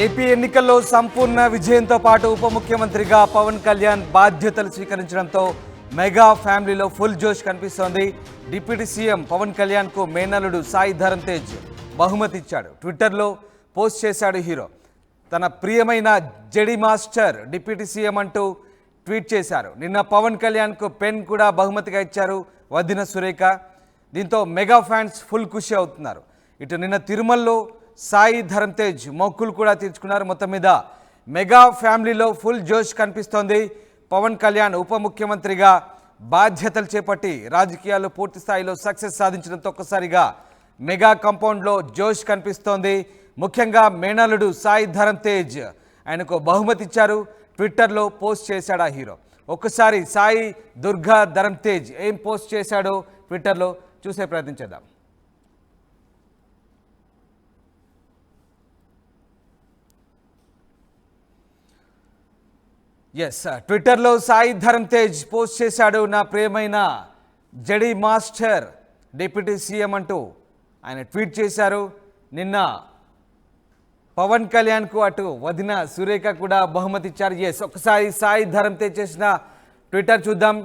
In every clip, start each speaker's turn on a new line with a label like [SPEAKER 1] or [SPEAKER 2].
[SPEAKER 1] AP ఎన్నికల్లో సంపూర్ణ విజయంతో పాటు ఉప ముఖ్యమంత్రిగా పవన్ కళ్యాణ్ బాధ్యతలు స్వీకరించడంతో మెగా ఫ్యామిలీలో ఫుల్ జోష్ కనిపిస్తోంది. డిప్యూటీ సీఎం పవన్ కళ్యాణ్కు మేనల్లుడు సాయి ధరమ్ తేజ్ బహుమతి ఇచ్చాడు. ట్విట్టర్లో పోస్ట్ చేశాడు హీరో. తన ప్రియమైన జెడి మాస్టర్ డిప్యూటీ సీఎం అంటూ ట్వీట్ చేశారు. నిన్న పవన్ కళ్యాణ్కు పెన్ కూడా బహుమతిగా ఇచ్చారు వదిన సురేఖ. దీంతో మెగా ఫ్యాన్స్ ఫుల్ ఖుషి అవుతున్నారు. ఇటు నిన్న తిరుమలలో సాయి ధరమ్ తేజ్ మొక్కులు కూడా తీర్చుకున్నారు. మొత్తం మీద మెగా ఫ్యామిలీలో ఫుల్ జోష్ కనిపిస్తోంది. పవన్ కళ్యాణ్ ఉప ముఖ్యమంత్రిగా బాధ్యతలు చేపట్టి రాజకీయాల్లో పూర్తి స్థాయిలో సక్సెస్ సాధించడంతో ఒక్కసారిగా మెగా కాంపౌండ్లో జోష్ కనిపిస్తోంది. ముఖ్యంగా మేనల్లుడు సాయి ధరమ్ తేజ్ ఆయనకు బహుమతి ఇచ్చారు. ట్విట్టర్లో పోస్ట్ చేశాడు ఆ హీరో. ఒక్కసారి సాయి దుర్గా ధరమ్ తేజ్ ఏం పోస్ట్ చేశాడో ట్విట్టర్లో చూసే ప్రయత్నం చేద్దాం. ట్విట్టర్లో సాయి ధరమ్ తేజ్ పోస్ట్ చేశాడు. నా ప్రియమైన జడి మాస్టర్ డిప్యూటీ సీఎం అంటూ ఆయన ట్వీట్ చేశారు. నిన్న పవన్ కళ్యాణ్కు అటు వదిన సురేఖ కూడా బహుమతి ఇచ్చారు. ఒకసారి సాయి ధరమ్ తేజ్ చేసిన ట్విట్టర్ చూద్దాం.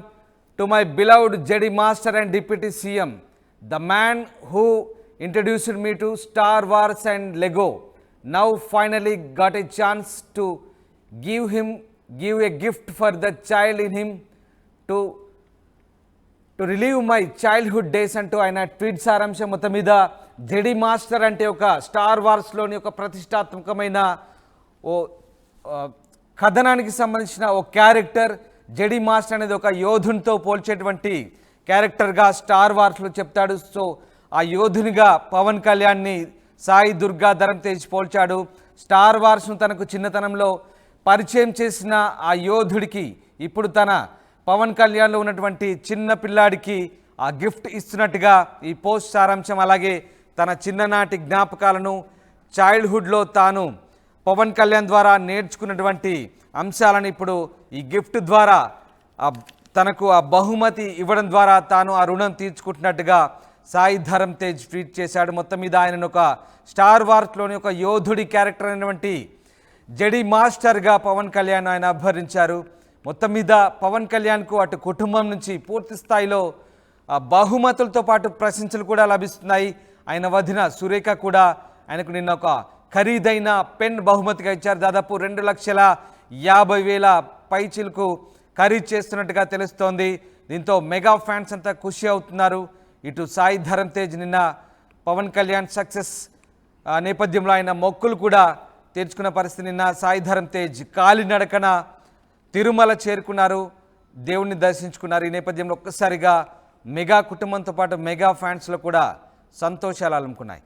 [SPEAKER 1] To my beloved JD master and deputy CM, the man who introduced me to Star Wars and Lego, now finally got a chance to give a gift for the child in him to relive my childhood days అంటూ ఆయన tweet సారాంశం. మొత్తం మీద JD master అంటే ఒక star వార్స్లోని ఒక ప్రతిష్టాత్మకమైన ఓ కథనానికి సంబంధించిన ఓ క్యారెక్టర్. జెడి మాస్టర్ అనేది ఒక యోధునితో పోల్చేటువంటి క్యారెక్టర్గా స్టార్ వార్స్లో చెప్తాడు. సో ఆ యోధునిగా పవన్ కళ్యాణ్ని సాయి దుర్గా ధరమ్ తేజ్ పోల్చాడు. స్టార్ వార్స్ను తనకు చిన్నతనంలో పరిచయం చేసిన ఆ యోధుడికి ఇప్పుడు తన పవన్ కళ్యాణ్లో ఉన్నటువంటి చిన్న పిల్లాడికి ఆ గిఫ్ట్ ఇస్తున్నట్టుగా ఈ పోస్ట్ సారాంశం. అలాగే తన చిన్ననాటి జ్ఞాపకాలను, చైల్డ్హుడ్లో తాను పవన్ కళ్యాణ్ ద్వారా నేర్చుకున్నటువంటి అంశాలను ఇప్పుడు ఈ గిఫ్ట్ ద్వారా తనకు ఆ బహుమతి ఇవ్వడం ద్వారా తాను ఆ రుణం తీర్చుకుంటున్నట్టుగా సాయి ధరమ్ తేజ్ ట్వీట్ చేశాడు. మొత్తం మీద ఆయనను ఒక స్టార్ వార్స్లోని ఒక యోధుడి క్యారెక్టర్ అయినటువంటి జడి మాస్టర్గా పవన్ కళ్యాణ్ ఆయన అభ్యర్థించారు. మొత్తం మీద పవన్ కళ్యాణ్కు అటు కుటుంబం నుంచి పూర్తి స్థాయిలో బహుమతులతో పాటు ప్రశంసలు కూడా లభిస్తున్నాయి. ఆయన వదిన సురేఖ కూడా ఆయనకు నిన్న ఒక ఖరీదైన పెన్ బహుమతిగా ఇచ్చారు. దాదాపు 2,50,000 పైచిలకు ఖరీదు చేస్తున్నట్టుగా తెలుస్తోంది. దీంతో మెగా ఫ్యాన్స్ అంతా ఖుషి అవుతున్నారు. ఇటు సాయి ధరమ్ తేజ్ నిన్న పవన్ కళ్యాణ్ సక్సెస్ నేపథ్యంలో ఆయన మొక్కులు కూడా తీర్చుకున్న పరిస్థితి. నిన్న సాయి ధరమ్ తేజ్ కాలినడకన తిరుమల చేరుకున్నారు, దేవుణ్ణి దర్శించుకున్నారు. ఈ నేపథ్యంలో ఒక్కసారిగా మెగా కుటుంబంతో పాటు మెగా ఫ్యాన్స్లో కూడా సంతోషాలు అలుముకున్నాయి.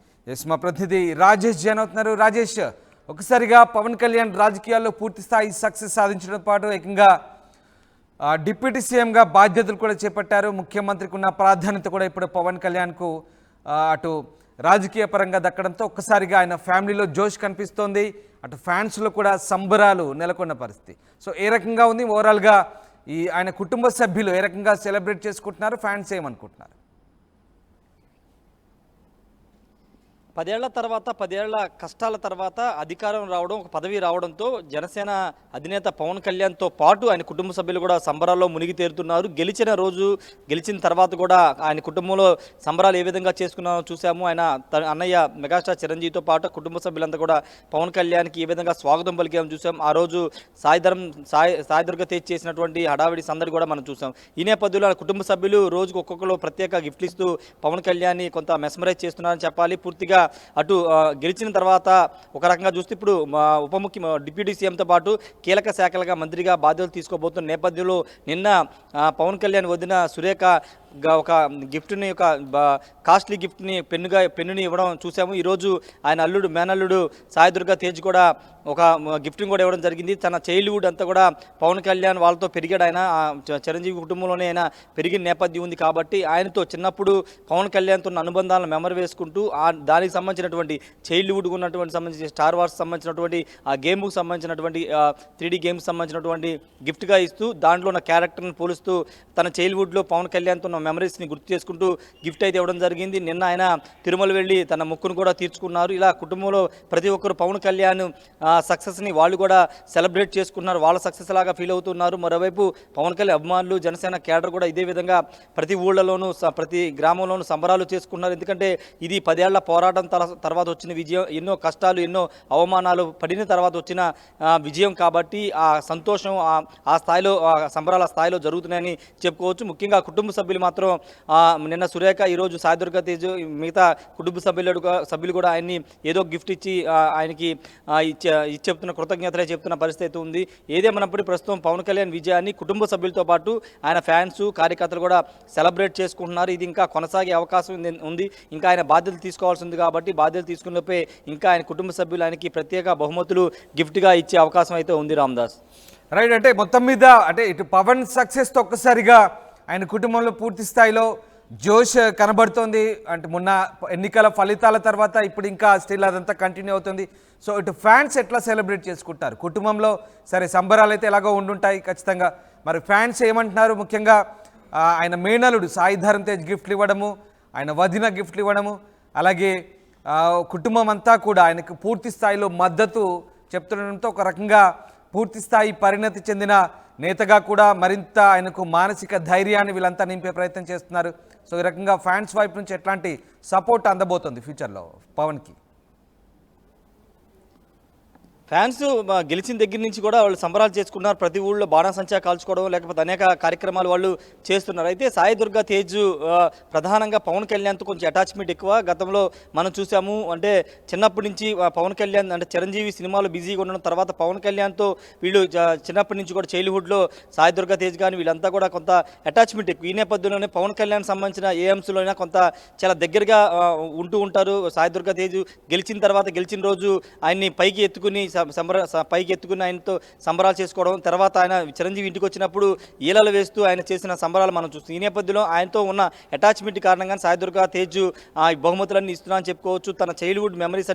[SPEAKER 1] మా ప్రతినిధి రాజేష్ జాయిన్ అవుతున్నారు. రాజేష్, ఒకసారిగా పవన్ కళ్యాణ్ రాజకీయాల్లో పూర్తి స్థాయి సక్సెస్ సాధించడం పాటు ఏకంగా డిప్యూటీ సీఎంగా బాధ్యతలు కూడా చేపట్టారు. ముఖ్యమంత్రికి ఉన్న ప్రాధాన్యత కూడా ఇప్పుడు పవన్ కళ్యాణ్కు అటు రాజకీయ పరంగా దక్కడంతో ఒక్కసారిగా ఆయన ఫ్యామిలీలో జోష్ కనిపిస్తోంది. అటు ఫ్యాన్స్లో కూడా సంబరాలు నెలకొన్న పరిస్థితి. సో ఏ రకంగా ఉంది ఓవరాల్గా ఈ ఆయన కుటుంబ సభ్యులు ఏ రకంగా సెలబ్రేట్ చేసుకుంటున్నారు, ఫ్యాన్స్ ఏమనుకుంటున్నారు?
[SPEAKER 2] 10 ఏళ్ల తర్వాత 10 ఏళ్ల కష్టాల తర్వాత అధికారం రావడం, ఒక పదవి రావడంతో జనసేన అధినేత పవన్ కళ్యాణ్తో పాటు ఆయన కుటుంబ సభ్యులు కూడా సంబరాల్లో మునిగి తేరుతున్నారు. గెలిచిన తర్వాత కూడా ఆయన కుటుంబంలో సంబరాలు ఏ విధంగా చేసుకున్నామో చూసాము. ఆయన అన్నయ్య మెగాస్టార్ చిరంజీవితో పాటు కుటుంబ సభ్యులంతా కూడా పవన్ కళ్యాణ్కి ఏ విధంగా స్వాగతం పలికామని చూసాం. ఆ రోజు సాయి దుర్గా తేజ్ చేసినటువంటి హడావిడి సందడి కూడా మనం చూసాం. ఈ నేపథ్యంలో కుటుంబ సభ్యులు రోజుకు ఒక్కొక్కరు ప్రత్యేక గిఫ్ట్లు ఇస్తూ పవన్ కళ్యాణ్ని కొంత మెస్మరైజ్ చేస్తున్నారని చెప్పాలి. పూర్తిగా అటు గెలిచిన తర్వాత ఒక రకంగా చూస్తే ఇప్పుడు డిప్యూటీ సీఎంతో పాటు కీలక శాఖలుగా మంత్రిగా బాధ్యతలు తీసుకోబోతున్న నేపథ్యంలో నిన్న పవన్ కళ్యాణ్ వదిన సురేఖ ఒక గిఫ్ట్ని, ఒక కాస్ట్లీ గిఫ్ట్ని పెన్నుని ఇవ్వడం చూసాము. ఈరోజు ఆయన మేనల్లుడు సాయి దుర్గా తేజ్ కూడా ఒక గిఫ్ట్ని కూడా ఇవ్వడం జరిగింది. తన చైల్డ్హుడ్ అంతా కూడా పవన్ కళ్యాణ్ వాళ్ళతో పెరిగాడు. ఆయన చిరంజీవి కుటుంబంలోనే ఆయన పెరిగిన నేపథ్యం ఉంది కాబట్టి ఆయనతో చిన్నప్పుడు పవన్ కళ్యాణ్తో ఉన్న అనుబంధాలను మెమరీ వేసుకుంటూ దానికి సంబంధించినటువంటి చైల్డ్హుడ్ ఉన్నటువంటి సంబంధించి స్టార్ వార్స్ సంబంధించినటువంటి ఆ గేమ్కు సంబంధించినటువంటి 3D గేమ్స్ సంబంధించినటువంటి గిఫ్ట్గా ఇస్తూ దాంట్లో ఉన్న క్యారెక్టర్ని పోలుస్తూ తన చైల్డ్హుడ్లో పవన్ కళ్యాణ్తో ఉన్న మెమరీస్ని గుర్తు చేసుకుంటూ గిఫ్ట్ అయితే ఇవ్వడం జరిగింది. నిన్న ఆయన తిరుమల వెళ్ళి తన మొక్కును కూడా తీర్చుకున్నారు. ఇలా కుటుంబంలో ప్రతి ఒక్కరు పవన్ కళ్యాణ్ సక్సెస్ని వాళ్ళు కూడా సెలబ్రేట్ చేసుకున్నారు, వాళ్ళ సక్సెస్ లాగా ఫీల్ అవుతున్నారు. మరోవైపు పవన్ కళ్యాణ్ అభిమానులు జనసేన క్యాడర్ కూడా ఇదే విధంగా ప్రతి ఊళ్ళలోనూ ప్రతి గ్రామంలోనూ సంబరాలు చేసుకున్నారు. ఎందుకంటే ఇది 10 ఏళ్ల పోరాటం తర్వాత వచ్చిన విజయం, ఎన్నో కష్టాలు ఎన్నో అవమానాలు పడిన తర్వాత వచ్చిన విజయం కాబట్టి ఆ సంతోషం ఆ స్థాయిలో సంబరాల స్థాయిలో జరుగుతున్నాయని చెప్పుకోవచ్చు. ముఖ్యంగా కుటుంబ సభ్యులు మాత్రం నిన్న సురేఖ, ఈరోజు సాయిదుర్గా తేజ్, మిగతా కుటుంబ సభ్యులు కూడా ఆయన్ని ఏదో గిఫ్ట్ ఇచ్చి ఆయనకి చెప్తున్న కృతజ్ఞతలే చెప్తున్న పరిస్థితి ఉంది. ఏదేమన్నప్పటికీ ప్రస్తుతం పవన్ కళ్యాణ్ విజయాన్ని కుటుంబ సభ్యులతో పాటు ఆయన ఫ్యాన్స్ కార్యకర్తలు కూడా సెలబ్రేట్ చేసుకుంటున్నారు. ఇది ఇంకా కొనసాగే అవకాశం ఉంది. ఇంకా ఆయన బాధ్యతలు తీసుకోవాల్సి ఉంది కాబట్టి బాధ్యతలు తీసుకున్నపై ఇంకా ఆయన కుటుంబ సభ్యులు ఆయనకి ప్రత్యేక బహుమతులు గిఫ్ట్గా ఇచ్చే అవకాశం అయితే ఉంది. రామదాస్
[SPEAKER 1] రైట్, అంటే మొత్తం మీద అంటే ఇటు పవన్ సక్సెస్తో ఒక్కసారిగా ఆయన కుటుంబంలో పూర్తి స్థాయిలో జోష్ కనబడుతోంది. అంటే మొన్న ఎన్నికల ఫలితాల తర్వాత ఇప్పుడు ఇంకా స్టిల్ అదంతా కంటిన్యూ అవుతుంది. సో ఇటు ఫ్యాన్స్ ఎట్లా సెలబ్రేట్ చేసుకుంటారు కుటుంబంలో? సరే, సంబరాలు అయితే ఎలాగో ఉండుంటాయి ఖచ్చితంగా. మరి ఫ్యాన్స్ ఏమంటున్నారు? ముఖ్యంగా ఆయన మేనలుడు సాయి ధరమ్ తేజ్ గిఫ్ట్లు ఇవ్వడము, ఆయన వదిన గిఫ్ట్లు ఇవ్వడము, అలాగే కుటుంబం అంతా కూడా ఆయనకు పూర్తి స్థాయిలో మద్దతు చెప్తుండడంతో ఒక రకంగా పూర్తి స్థాయి పరిణతి చెందిన నేతగా కూడా మరింత ఆయనకు మానసిక ధైర్యాన్ని వీళ్ళంతా నింపే ప్రయత్నం చేస్తున్నారు. సో ఈ రకంగా ఫ్యాన్స్ వైపు నుంచి ఎట్లాంటి సపోర్ట్ అందబోతుంది ఫ్యూచర్లో పవన్కి?
[SPEAKER 2] ఫ్యాన్స్ గెలిచిన దగ్గర నుంచి కూడా వాళ్ళు సంబరాలు చేసుకున్నారు. ప్రతి ఊళ్ళో బాణాసంచా కాల్చుకోవడం లేకపోతే అనేక కార్యక్రమాలు వాళ్ళు చేస్తున్నారు. అయితే సాయి దుర్గా తేజ్ ప్రధానంగా పవన్ కళ్యాణ్తో కొంచెం అటాచ్మెంట్ ఎక్కువ. గతంలో మనం చూసాము, అంటే చిన్నప్పటి నుంచి పవన్ కళ్యాణ్ అంటే చిరంజీవి సినిమాలో బిజీగా ఉండడం, తర్వాత పవన్ కళ్యాణ్తో వీళ్ళు చిన్నప్పటి నుంచి కూడా చైల్డ్హుడ్లో సాయి దుర్గా తేజ్ కానీ వీళ్ళంతా కూడా కొంత అటాచ్మెంట్ ఎక్కువ. ఈ నేపథ్యంలోనే పవన్ కళ్యాణ్ సంబంధించిన ఏ అంశంలో కొంత చాలా దగ్గరగా ఉంటూ ఉంటారు. సాయి దుర్గా తేజ్ గెలిచిన రోజు ఆయన్ని పైకి ఎత్తుకుని ఆయనతో సంబరాలు చేసుకోవడం, తర్వాత ఆయన చిరంజీవి ఇంటికి వచ్చినప్పుడు ఈలలు వేస్తూ ఆయన చేసిన సంబరాలు మనం చూస్తాం. ఈ నేపథ్యంలో ఆయనతో ఉన్న అటాచ్మెంట్ కారణంగా సాయి దుర్గా తేజ్ బహుమతులన్నీ ఇస్తున్నా అని చెప్పుకోవచ్చు. తన చైల్డ్హుడ్ మెమరీస్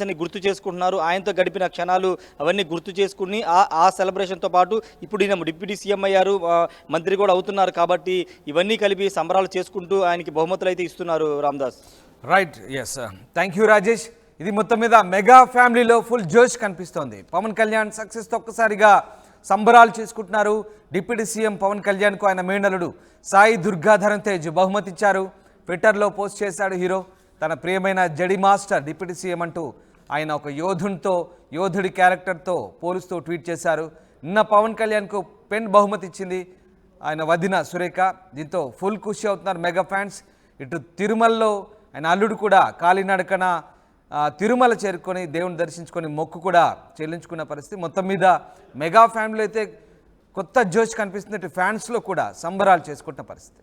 [SPEAKER 2] అన్ని గుర్తు చేసుకుంటున్నారు. ఆయనతో గడిపిన క్షణాలు అవన్నీ గుర్తు చేసుకుని ఆ సెలబ్రేషన్తో పాటు ఇప్పుడు ఈయన డిప్యూటీ సీఎం అయ్యారు, మంత్రి కూడా అవుతున్నారు కాబట్టి ఇవన్నీ కలిపి సంబరాలు చేసుకుంటూ ఆయనకి బహుమతులు అయితే ఇస్తున్నారు. Ramdas
[SPEAKER 1] right, yes, thank you Rajesh. ఇది మొత్తం మీద మెగా ఫ్యామిలీలో ఫుల్ జోష్ కనిపిస్తోంది. పవన్ కళ్యాణ్ సక్సెస్తో ఒక్కసారిగా సంబరాలు చేసుకుంటున్నారు. డిప్యూటీ సీఎం పవన్ కళ్యాణ్కు ఆయన మేనలుడు సాయి దుర్గాధరన్ తేజ్ బహుమతి ఇచ్చారు. ట్విట్టర్లో పోస్ట్ చేశాడు హీరో. తన ప్రియమైన జడి మాస్టర్ డిప్యూటీ సీఎం అంటూ ఆయన ఒక యోధుడి క్యారెక్టర్తో పోలుస్తూ ట్వీట్ చేశారు. నిన్న పవన్ కళ్యాణ్కు పెన్ బహుమతి ఇచ్చింది ఆయన వదిన సురేఖ. దీంతో ఫుల్ ఖుషి అవుతున్నారు మెగా ఫ్యాన్స్. ఇటు తిరుమలలో ఆయన అల్లుడు కూడా కాలినడకన తిరుమల చేరుకొని దేవుని దర్శించుకొని మొక్కు కూడా చెల్లించుకున్న పరిస్థితి. మొత్తం మీద మెగా ఫ్యామిలీ అయితే కొత్త జోష్ కనిపిస్తుంది. ఇటు ఫ్యాన్స్లో కూడా సంబరాలు చేసుకుంటున్న పరిస్థితి.